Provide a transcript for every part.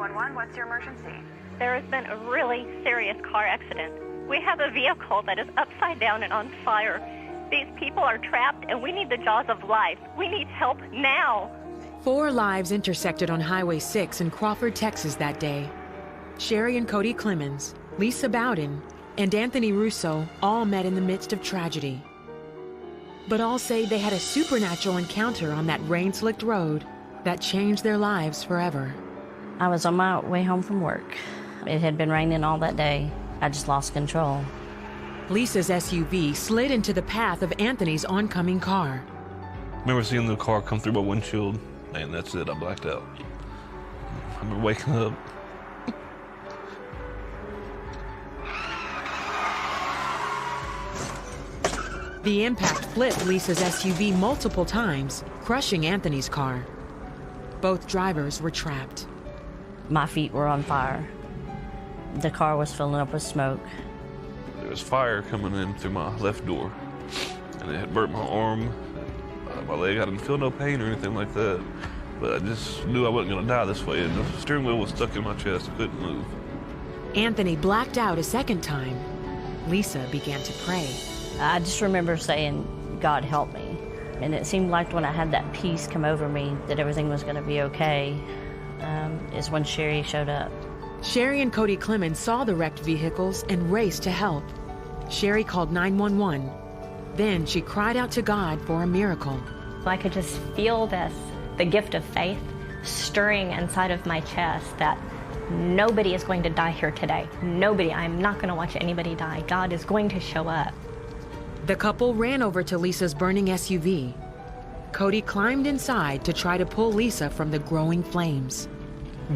911, what's your emergency? There has been a really serious car accident. We have a vehicle that is upside down and on fire. These people are trapped, and we need the jaws of life. We need help now. 4 lives intersected on Highway 6 in Crawford, Texas that day. Cheri and Cody Clemmons, Lisa Bowdoin, and Anthony Russo all met in the midst of tragedy. But all say they had a supernatural encounter on that rain-slicked road that changed their lives forever. I was on my way home from work. It had been raining all that day. I just lost control. Lisa's SUV slid into the path of Anthony's oncoming car. I remember seeing the car come through my windshield, and that's it, I blacked out. I remember waking up. The impact flipped Lisa's SUV multiple times, crushing Anthony's car. Both drivers were trapped. My feet were on fire. The car was filling up with smoke. There was fire coming in through my left door, and it had burnt my arm, my leg. I didn't feel no pain or anything like that, but I just knew I wasn't gonna die this way, and the steering wheel was stuck in my chest. I couldn't move. Anthony blacked out a second time. Lisa began to pray. I just remember saying, God help me. And it seemed like when I had that peace come over me that everything was gonna be okay, is when Cheri showed up. Cheri and Cody Clemmons saw the wrecked vehicles and raced to help. Cheri called 911. Then she cried out to God for a miracle. I could just feel this, the gift of faith, stirring inside of my chest that nobody is going to die here today. Nobody. I'm not going to watch anybody die. God is going to show up. The couple ran over to Lisa's burning SUV. Cody climbed inside to try to pull Lisa from the growing flames.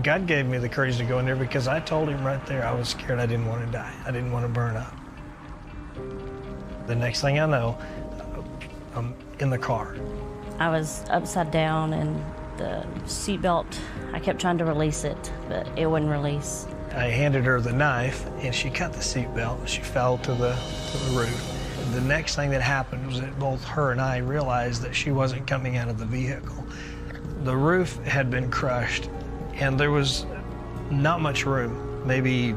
God gave me the courage to go in there because I told him right there I was scared. I didn't want to die. I didn't want to burn up. The next thing I know, I'm in the car. I was upside down and the seatbelt, I kept trying to release it, but it wouldn't release. I handed her the knife and she cut the seatbelt and she fell to the roof. The next thing that happened was that both her and I realized that she wasn't coming out of the vehicle. The roof had been crushed and there was not much room, maybe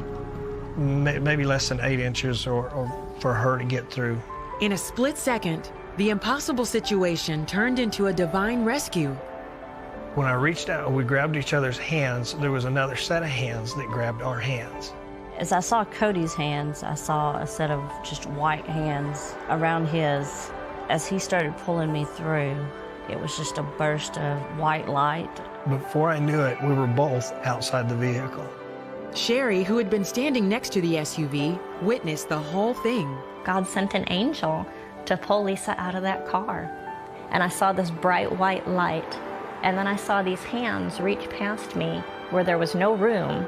less than 8 inches or for her to get through. In a split second, the impossible situation turned into a divine rescue. When I reached out, we grabbed each other's hands. There was another set of hands that grabbed our hands. As I saw Cody's hands, I saw a set of just white hands around his. As he started pulling me through, it was just a burst of white light. Before I knew it, we were both outside the vehicle. Cheri, who had been standing next to the SUV, witnessed the whole thing. God sent an angel to pull Lisa out of that car. And I saw this bright white light. And then I saw these hands reach past me where there was no room.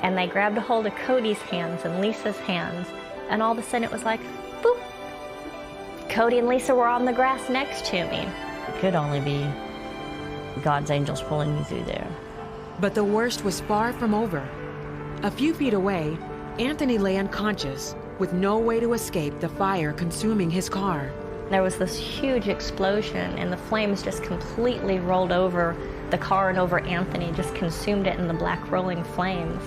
And they grabbed a hold of Cody's hands and Lisa's hands. And all of a sudden it was like, boop. Cody and Lisa were on the grass next to me. It could only be God's angels pulling me through there. But the worst was far from over. A few feet away, Anthony lay unconscious, with no way to escape the fire consuming his car. There was this huge explosion, and the flames just completely rolled over the car and over Anthony, just consumed it in the black rolling flames.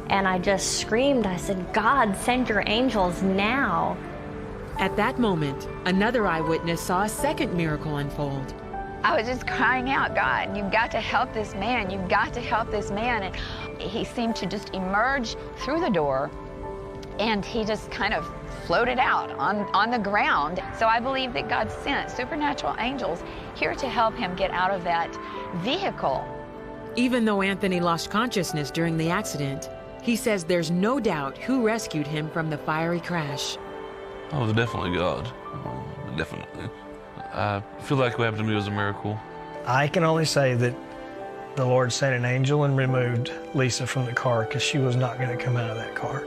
And I just screamed, I said, God, send your angels now. At that moment, another eyewitness saw a second miracle unfold. I was just crying out, God, you've got to help this man. You've got to help this man. And he seemed to just emerge through the door, and he just kind of floated out on the ground. So I believe that God sent supernatural angels here to help him get out of that vehicle. Even though Anthony lost consciousness during the accident, he says there's no doubt who rescued him from the fiery crash. Oh, it was definitely God. Definitely. I feel like what happened to me was a miracle. I can only say that the Lord sent an angel and removed Lisa from the car because she was not going to come out of that car.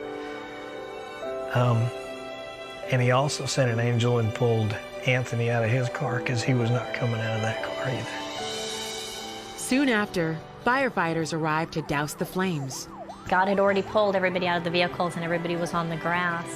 And he also sent an angel and pulled Anthony out of his car because he was not coming out of that car either. Soon after, firefighters arrived to douse the flames. God had already pulled everybody out of the vehicles and everybody was on the grass.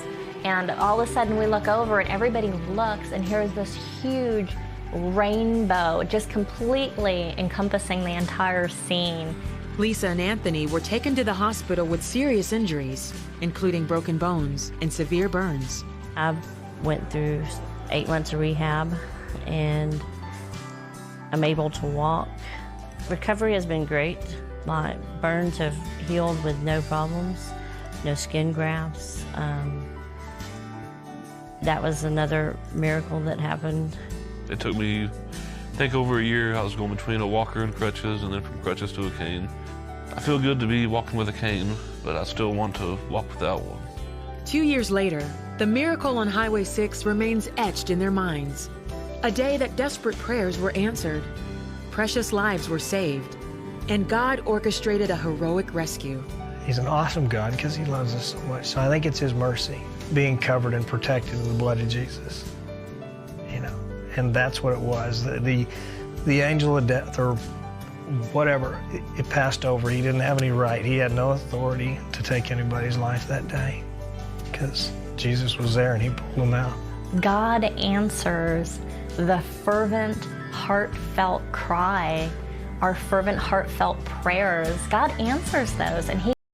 And all of a sudden we look over and everybody looks, and here's this huge rainbow just completely encompassing the entire scene. Lisa and Anthony were taken to the hospital with serious injuries, including broken bones and severe burns. I went through 8 months of rehab, and I'm able to walk. Recovery has been great. My burns have healed with no problems, no skin grafts. That was another miracle that happened. It took me, I think, over a year. I was going between a walker and crutches, and then from crutches to a cane. I feel good to be walking with a cane, but I still want to walk without one. 2 years later, the miracle on Highway 6 remains etched in their minds. A day that desperate prayers were answered, precious lives were saved, and God orchestrated a heroic rescue. He's an awesome God because he loves us so much. So I think it's his mercy, being covered and protected in the blood of Jesus. You know, and that's what it was. The angel of death, or whatever, it passed over. He didn't have any right. He had no authority to take anybody's life that day because Jesus was there and he pulled him out. God answers the fervent, heartfelt cry, our fervent, heartfelt prayers. God answers those, and he